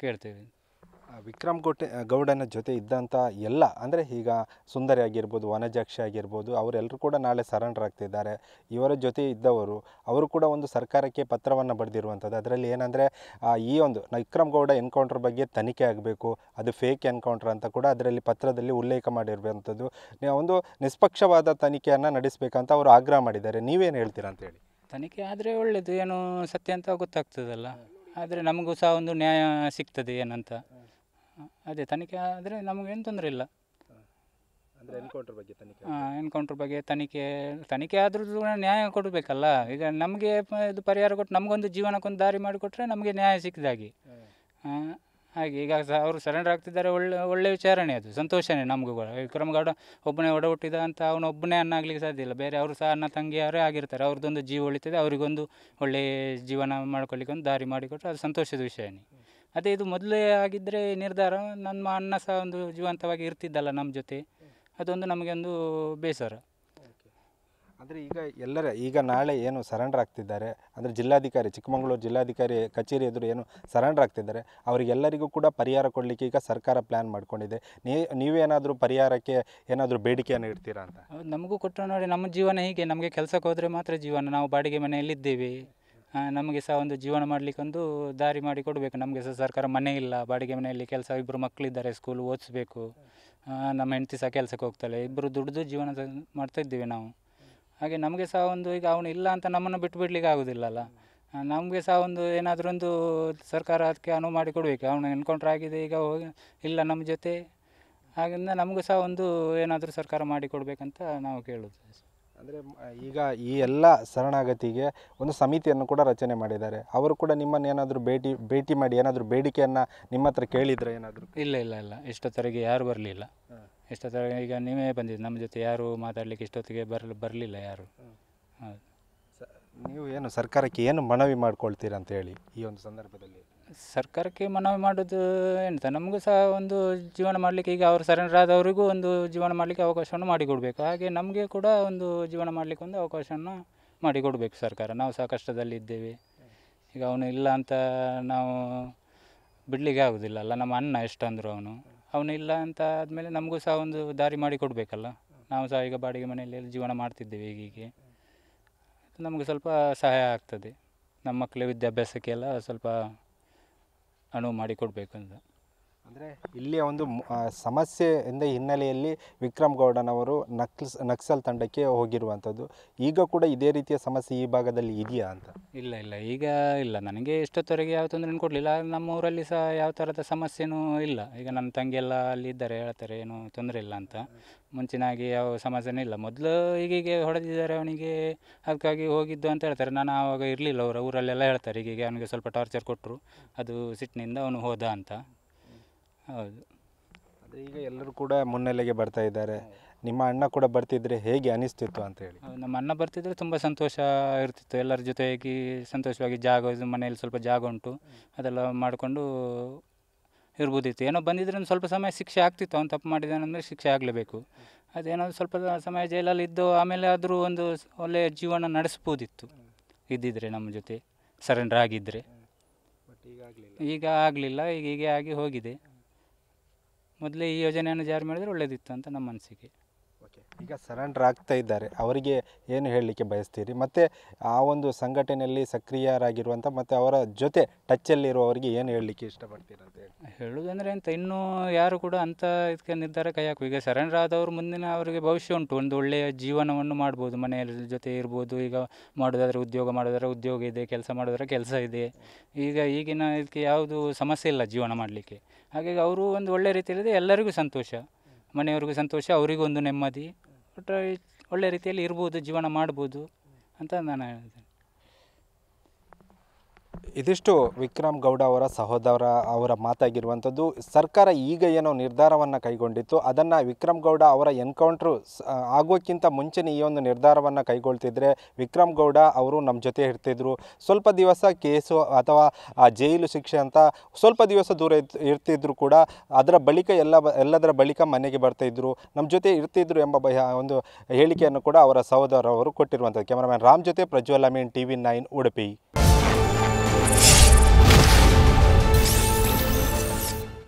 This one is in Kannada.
ಕೇಳ್ತೇವೆ. ವಿಕ್ರಮ್ ಗೌಡನ ಜೊತೆ ಇದ್ದಂಥ ಎಲ್ಲ ಅಂದರೆ ಈಗ ಸುಂದರಿ ಆಗಿರ್ಬೋದು, ವನಜಾಕ್ಷಿ ಆಗಿರ್ಬೋದು, ಅವರೆಲ್ಲರೂ ಕೂಡ ನಾಳೆ ಸರೆಂಡರ್ ಆಗ್ತಿದ್ದಾರೆ. ಇವರ ಜೊತೆ ಇದ್ದವರು ಅವರು ಕೂಡ ಒಂದು ಸರ್ಕಾರಕ್ಕೆ ಪತ್ರವನ್ನು ಬರೆದಿರುವಂಥದ್ದು. ಅದರಲ್ಲಿ ಏನಂದರೆ ಈ ಒಂದು ವಿಕ್ರಮ್ ಗೌಡ ಎನ್ಕೌಂಟರ್ ಬಗ್ಗೆ ತನಿಖೆ ಆಗಬೇಕು, ಅದು ಫೇಕ್ ಎನ್ಕೌಂಟರ್ ಅಂತ ಕೂಡ ಅದರಲ್ಲಿ ಪತ್ರದಲ್ಲಿ ಉಲ್ಲೇಖ ಮಾಡಿರುವಂಥದ್ದು. ಒಂದು ನಿಷ್ಪಕ್ಷವಾದ ತನಿಖೆಯನ್ನು ನಡೆಸಬೇಕಂತ ಅವರು ಆಗ್ರಹ ಮಾಡಿದ್ದಾರೆ. ನೀವೇನು ಹೇಳ್ತೀರಾ ಅಂತೇಳಿ? ತನಿಖೆ ಆದರೆ ಒಳ್ಳೆಯದು, ಏನು ಸತ್ಯ ಅಂತ ಗೊತ್ತಾಗ್ತದಲ್ಲ. ಆದರೆ ನಮಗೂ ಸಹ ಒಂದು ನ್ಯಾಯ ಸಿಗ್ತದೆ ಏನಂತ. ಅದೇ ತನಿಖೆ ಆದರೆ ನಮಗೇನು ತೊಂದರೆ ಇಲ್ಲ. ಅಂದರೆ ಎನ್ಕೌಂಟರ್ ಬಗ್ಗೆ ತನಿಖೆ, ಎನ್ಕೌಂಟ್ರ್ ಬಗ್ಗೆ ತನಿಖೆ ಆದ್ರೂ ನ್ಯಾಯ ಕೊಡಬೇಕಲ್ಲ. ಈಗ ನಮಗೆ ಇದು ಪರಿಹಾರ ಕೊಟ್ಟು ನಮಗೊಂದು ಜೀವನಕ್ಕೊಂದು ದಾರಿ ಮಾಡಿಕೊಟ್ರೆ ನಮಗೆ ನ್ಯಾಯ ಸಿಕ್ಕಿದಾಗೆ. ಹಾಗೆ ಈಗ ಅವರು ಸರೆಂಡರ್ ಆಗ್ತಿದ್ದಾರೆ, ಒಳ್ಳೆ ವಿಚಾರಣೆ, ಅದು ಸಂತೋಷನೇ ನಮಗೂ ಕೂಡ. ವಿಕ್ರಮ್ ಗೌಡ ಒಬ್ಬನೇ ಒಡ ಹುಟ್ಟಿದ ಅಂತ ಅವನು ಒಬ್ಬನೇ ಅನ್ನಾಗಲಿಕ್ಕೆ ಸಾಧ್ಯ ಇಲ್ಲ. ಬೇರೆ ಅವರು ಸಹ ಅಣ್ಣ ತಂಗಿಯವರೇ ಆಗಿರ್ತಾರೆ. ಅವ್ರದ್ದೊಂದು ಜೀವ ಉಳಿತದೆ, ಅವರಿಗೊಂದು ಒಳ್ಳೆಯ ಜೀವನ ಮಾಡ್ಕೊಳ್ಳಿಕ್ಕೆ ಒಂದು ದಾರಿ ಮಾಡಿಕೊಟ್ರೆ ಅದು ಸಂತೋಷದ ವಿಷಯನೇ. ಅದೇ ಇದು ಮೊದಲೇ ಆಗಿದ್ದರೆ ನಿರ್ಧಾರ, ನಮ್ಮ ಅಣ್ಣ ಸಹ ಒಂದು ಜೀವಂತವಾಗಿ ಇರ್ತಿದ್ದಲ್ಲ ನಮ್ಮ ಜೊತೆ, ಅದೊಂದು ನಮಗೆ ಒಂದು ಬೇಸರ. ಅಂದರೆ ಈಗ ನಾಳೆ ಏನು ಸರೆಂಡರ್ ಆಗ್ತಿದ್ದಾರೆ ಅಂದರೆ ಜಿಲ್ಲಾಧಿಕಾರಿ, ಚಿಕ್ಕಮಗಳೂರು ಜಿಲ್ಲಾಧಿಕಾರಿ ಕಚೇರಿ ಎದುರು ಏನು ಸರೆಂಡರ್ ಆಗ್ತಿದ್ದಾರೆ, ಅವರಿಗೆಲ್ಲರಿಗೂ ಕೂಡ ಪರಿಹಾರ ಕೊಡಲಿಕ್ಕೆ ಈಗ ಸರ್ಕಾರ ಪ್ಲ್ಯಾನ್ ಮಾಡ್ಕೊಂಡಿದೆ. ನೀವೇನಾದರೂ ಪರಿಹಾರಕ್ಕೆ ಏನಾದರೂ ಬೇಡಿಕೆಯನ್ನು ಇಡ್ತೀರಾ ಅಂತ? ನಮಗೂ ಕೊಟ್ಟರು ನೋಡಿ, ನಮ್ಮ ಜೀವನ ಹೀಗೆ, ನಮಗೆ ಕೆಲಸಕ್ಕೆ ಹೋದರೆ ಮಾತ್ರ ಜೀವನ. ನಾವು ಬಾಡಿಗೆ ಮನೆಯಲ್ಲಿದ್ದೇವೆ, ನಮಗೆ ಸಹ ಒಂದು ಜೀವನ ಮಾಡಲಿಕ್ಕೆ ಒಂದು ದಾರಿ ಮಾಡಿ ಕೊಡಬೇಕು. ನಮಗೆ ಸಹ ಸರ್ಕಾರ ಮನೆ ಇಲ್ಲ, ಬಾಡಿಗೆ ಮನೆಯಲ್ಲಿ ಕೆಲಸ, ಇಬ್ಬರು ಮಕ್ಕಳಿದ್ದಾರೆ, ಸ್ಕೂಲ್ ಓದಿಸ್ಬೇಕು. ನಮ್ಮ ಹೆಂಡತಿ ಸಹ ಕೆಲಸಕ್ಕೆ ಹೋಗ್ತಾಳೆ, ಇಬ್ಬರು ದುಡಿದು ಜೀವನ ಮಾಡ್ತಾಯಿದ್ದೀವಿ ನಾವು. ಹಾಗೆ ನಮಗೆ ಸಹ ಒಂದು, ಈಗ ಅವನು ಇಲ್ಲ ಅಂತ ನಮ್ಮನ್ನು ಬಿಟ್ಟು ಬಿಡಲಿಕ್ಕೆ ಆಗೋದಿಲ್ಲಲ್ಲ. ನಮಗೆ ಸಹ ಒಂದು ಏನಾದರೂ ಒಂದು ಸರ್ಕಾರ ಅದಕ್ಕೆ ಅನುವು ಮಾಡಿ ಕೊಡಬೇಕು. ಅವನು ಎನ್ಕೌಂಟ್ರ್ ಆಗಿದೆ, ಈಗ ಇಲ್ಲ ನಮ್ಮ ಜೊತೆ, ಹಾಗೆಂದ ನಮಗೂ ಸಹ ಒಂದು ಏನಾದರೂ ಸರ್ಕಾರ ಮಾಡಿ ಕೊಡಬೇಕಂತ ನಾವು ಕೇಳೋದು. ಅಂದರೆ ಈಗ ಈ ಎಲ್ಲ ಶರಣಾಗತಿಗೆ ಒಂದು ಸಮಿತಿಯನ್ನು ಕೂಡ ರಚನೆ ಮಾಡಿದ್ದಾರೆ. ಅವರು ಕೂಡ ನಿಮ್ಮನ್ನು ಏನಾದರೂ ಭೇಟಿ ಮಾಡಿ ಏನಾದರೂ ಬೇಡಿಕೆಯನ್ನು ನಿಮ್ಮ ಹತ್ರ ಕೇಳಿದರೆ ಏನಾದರೂ? ಇಲ್ಲ, ಇಷ್ಟೊತ್ತರೆಗೆ ಯಾರು ಬರಲಿಲ್ಲ. ಇಷ್ಟೊತ್ತರೆಗೆ ಈಗ ನೀವೇ ಬಂದಿದ್ದು ನಮ್ಮ ಜೊತೆ, ಯಾರು ಮಾತಾಡಲಿಕ್ಕೆ ಇಷ್ಟೊತ್ತಿಗೆ ಬರಲಿಲ್ಲ ಯಾರು. ಹೌದು. ನೀವು ಏನು ಸರ್ಕಾರಕ್ಕೆ ಏನು ಮನವಿ ಮಾಡ್ಕೊಳ್ತೀರಾ ಅಂತ ಹೇಳಿ ಈ ಒಂದು ಸಂದರ್ಭದಲ್ಲಿ? ಸರ್ಕಾರಕ್ಕೆ ಮನವಿ ಮಾಡೋದು ಎಂತ, ನಮಗೂ ಸಹ ಒಂದು ಜೀವನ ಮಾಡಲಿಕ್ಕೆ, ಈಗ ಅವರು ಸರೆಂಡರ್ ಆದವರಿಗೂ ಒಂದು ಜೀವನ ಮಾಡಲಿಕ್ಕೆ ಅವಕಾಶವನ್ನು ಮಾಡಿಕೊಡಬೇಕು. ಹಾಗೆ ನಮಗೆ ಕೂಡ ಒಂದು ಜೀವನ ಮಾಡಲಿಕ್ಕೆ ಒಂದು ಅವಕಾಶವನ್ನು ಮಾಡಿಕೊಡಬೇಕು ಸರ್ಕಾರ. ನಾವು ಸಹ ಕಷ್ಟದಲ್ಲಿದ್ದೇವೆ. ಈಗ ಅವನು ಇಲ್ಲ ಅಂತ ನಾವು ಬಿಡಲಿಕ್ಕೆ ಆಗೋದಿಲ್ಲ ಅಲ್ಲ. ನಮ್ಮ ಅಣ್ಣ ಎಷ್ಟಂದರು ಅವನು ಇಲ್ಲ ಅಂತ ಆದಮೇಲೆ ನಮಗೂ ಸಹ ಒಂದು ದಾರಿ ಮಾಡಿ ಕೊಡಬೇಕಲ್ಲ. ನಾವು ಸಹ ಈಗ ಬಾಡಿಗೆ ಮನೆಯಲ್ಲಿ ಜೀವನ ಮಾಡ್ತಿದ್ದೇವೆ ಹೀಗೆ. ನಮಗೆ ಸ್ವಲ್ಪ ಸಹಾಯ ಆಗ್ತದೆ, ನಮ್ಮ ಮಕ್ಕಳ ವಿದ್ಯಾಭ್ಯಾಸಕ್ಕೆಲ್ಲ ಸ್ವಲ್ಪ ಅನುವು ಮಾಡಿ ಕೊಡಬೇಕು ಅಂತ. ಅಂದರೆ ಇಲ್ಲಿಯ ಒಂದು ಸಮಸ್ಯೆಯಿಂದ ಹಿನ್ನೆಲೆಯಲ್ಲಿ ವಿಕ್ರಮ್ ಗೌಡನವರು ನಕ್ಸಲ್ ತಂಡಕ್ಕೆ ಹೋಗಿರುವಂಥದ್ದು. ಈಗ ಕೂಡ ಇದೇ ರೀತಿಯ ಸಮಸ್ಯೆ ಈ ಭಾಗದಲ್ಲಿ ಇದೆಯಾ ಅಂತ? ಇಲ್ಲ, ಈಗ ಇಲ್ಲ. ನನಗೆ ಇಷ್ಟೊತ್ತವರೆಗೆ ಯಾವ ತೊಂದರೆನೂ ಕೊಡಲಿಲ್ಲ. ನಮ್ಮ ಊರಲ್ಲಿ ಸಹ ಯಾವ ಥರದ ಸಮಸ್ಯೆನೂ ಇಲ್ಲ. ಈಗ ನನ್ನ ತಂಗಿ ಎಲ್ಲ ಅಲ್ಲಿ ಇದ್ದಾರೆ, ಹೇಳ್ತಾರೆ ಏನು ತೊಂದರೆ ಇಲ್ಲ ಅಂತ. ಮುಂಚಿನಾಗಿ ಯಾವ ಸಮಸ್ಯೆನೂ ಇಲ್ಲ. ಮೊದಲು ಹೀಗೀಗೆ ಹೊಡೆದಿದ್ದಾರೆ ಅವನಿಗೆ, ಅದಕ್ಕಾಗಿ ಹೋಗಿದ್ದು ಅಂತ ಹೇಳ್ತಾರೆ. ನಾನು ಆವಾಗ ಇರಲಿಲ್ಲ, ಊರಲ್ಲೆಲ್ಲ ಹೇಳ್ತಾರೆ ಹೀಗೆ ಅವನಿಗೆ ಸ್ವಲ್ಪ ಟಾರ್ಚರ್ ಕೊಟ್ಟರು, ಅದು ಸಿಟ್ಟಿನಿಂದ ಅವನು ಹೋದ ಅಂತ. ಹೌದು. ಆದರೆ ಈಗ ಎಲ್ಲರೂ ಕೂಡ ಮುನ್ನೆಲೆಗೆ ಬರ್ತಾ ಇದ್ದಾರೆ. ನಿಮ್ಮ ಅಣ್ಣ ಕೂಡ ಬರ್ತಿದ್ರೆ ಹೇಗೆ ಅನಿಸ್ತಿತ್ತು ಅಂತ ಹೇಳಿ? ನಮ್ಮ ಅಣ್ಣ ಬರ್ತಿದ್ರೆ ತುಂಬ ಸಂತೋಷ ಇರ್ತಿತ್ತು. ಎಲ್ಲರ ಜೊತೆಗೆ ಸಂತೋಷವಾಗಿ ಮನೆಯಲ್ಲಿ ಸ್ವಲ್ಪ ಜಾಗ ಉಂಟು, ಅದೆಲ್ಲ ಮಾಡಿಕೊಂಡು ಇರ್ಬೋದಿತ್ತು. ಏನೋ ಬಂದಿದ್ರೆ ಒಂದು ಸ್ವಲ್ಪ ಸಮಯ ಶಿಕ್ಷೆ ಆಗ್ತಿತ್ತು. ಅವನು ತಪ್ಪು ಮಾಡಿದ್ದಾನಂದರೆ ಶಿಕ್ಷೆ ಆಗಲೇಬೇಕು. ಅದೇನೋ ಸ್ವಲ್ಪ ಸಮಯ ಜೈಲಲ್ಲಿ ಇದ್ದು ಆಮೇಲೆ ಆದರೂ ಒಂದು ಒಳ್ಳೆಯ ಜೀವನ ನಡೆಸ್ಬೋದಿತ್ತು ಇದ್ದಿದ್ರೆ ನಮ್ಮ ಜೊತೆ ಸರೆಂಡರ್ ಆಗಿದ್ದರೆ. ಈಗ ಆಗಲಿಲ್ಲ, ಈಗ ಹೀಗೆ ಆಗಿ ಹೋಗಿದೆ. ಮೊದಲೇ ಈ ಯೋಜನೆಯನ್ನು ಜಾರಿ ಮಾಡಿದರೆ ಒಳ್ಳೆಯದಿತ್ತು ಅಂತ ನಮ್ಮ ಅನಿಸಿಕೆ. ಈಗ ಸರೆಂಡರ್ ಆಗ್ತಾ ಇದ್ದಾರೆ, ಅವರಿಗೆ ಏನು ಹೇಳಲಿಕ್ಕೆ ಬಯಸ್ತೀರಿ? ಮತ್ತು ಆ ಒಂದು ಸಂಘಟನೆಯಲ್ಲಿ ಸಕ್ರಿಯರಾಗಿರುವಂಥ ಮತ್ತು ಅವರ ಜೊತೆ ಟಚ್ಚಲ್ಲಿರುವವರಿಗೆ ಏನು ಹೇಳಲಿಕ್ಕೆ ಇಷ್ಟಪಡ್ತೀರ ಅಂತ ಹೇಳಿ? ಹೇಳೋದಂದರೆ ಅಂತ, ಇನ್ನೂ ಯಾರು ಕೂಡ ಅಂಥ ಇದಕ್ಕೆ ನಿರ್ಧಾರ ಕೈ ಹಾಕು. ಈಗ ಸರೆಂಡರ್ ಆದವರು ಮುಂದಿನ ಅವರಿಗೆ ಭವಿಷ್ಯ ಉಂಟು, ಒಂದು ಒಳ್ಳೆಯ ಜೀವನವನ್ನು ಮಾಡ್ಬೋದು, ಮನೆಯಲ್ಲ ಜೊತೆ ಇರ್ಬೋದು. ಈಗ ಮಾಡೋದಾದರೆ ಉದ್ಯೋಗ ಮಾಡೋದಾದರೆ ಉದ್ಯೋಗ ಇದೆ, ಕೆಲಸ ಮಾಡೋದಾದರೆ ಕೆಲಸ ಇದೆ. ಈಗಿನ ಇದಕ್ಕೆ ಯಾವುದು ಸಮಸ್ಯೆ ಇಲ್ಲ ಜೀವನ ಮಾಡಲಿಕ್ಕೆ. ಹಾಗಾಗಿ ಅವರು ಒಂದು ಒಳ್ಳೆಯ ರೀತಿಯಲ್ಲಿದೆ, ಎಲ್ಲರಿಗೂ ಸಂತೋಷ, ಮನೆಯವ್ರಿಗೂ ಸಂತೋಷ, ಅವರಿಗೂ ಒಂದು ನೆಮ್ಮದಿ. ಒಟ್ಟು ಒಳ್ಳೆಯ ರೀತಿಯಲ್ಲಿ ಇರ್ಬೋದು, ಜೀವನ ಮಾಡ್ಬೋದು ಅಂತ ನಾನು ಹೇಳ್ತೇನೆ. ಇದಿಷ್ಟು ವಿಕ್ರಮ್ ಗೌಡ ಅವರ ಸಹೋದರ ಅವರ ಮಾತಾಗಿರುವಂಥದ್ದು. ಸರ್ಕಾರ ಈಗ ಏನೋ ನಿರ್ಧಾರವನ್ನು ಕೈಗೊಂಡಿತ್ತು, ಅದನ್ನು ವಿಕ್ರಮ್ ಗೌಡ ಅವರ ಎನ್ಕೌಂಟ್ರು ಆಗೋಕ್ಕಿಂತ ಮುಂಚೆನೇ ಈ ಒಂದು ನಿರ್ಧಾರವನ್ನು ಕೈಗೊಳ್ತಿದ್ರೆ ವಿಕ್ರಮ್ ಗೌಡ ಅವರು ನಮ್ಮ ಜೊತೆ ಇರ್ತಿದ್ರು. ಸ್ವಲ್ಪ ದಿವಸ ಕೇಸು ಅಥವಾ ಜೈಲು ಶಿಕ್ಷೆ ಅಂತ ಸ್ವಲ್ಪ ದಿವಸ ದೂರ ಇರ್ತಿದ್ರು ಕೂಡ, ಅದರ ಬಳಿಕ ಎಲ್ಲದರ ಬಳಿಕ ಮನೆಗೆ ಬರ್ತಾಯಿದ್ರು, ನಮ್ಮ ಜೊತೆ ಇರ್ತಿದ್ರು ಎಂಬ ಒಂದು ಹೇಳಿಕೆಯನ್ನು ಕೂಡ ಅವರ ಸಹೋದರವರು ಕೊಟ್ಟಿರುವಂಥದ್ದು. ಕ್ಯಾಮರಾಮ್ಯಾನ್ ರಾಮ್ ಜೊತೆ ಪ್ರಜ್ವಲ್ ಅಮೀನ್, TV9 ಉಡುಪಿ.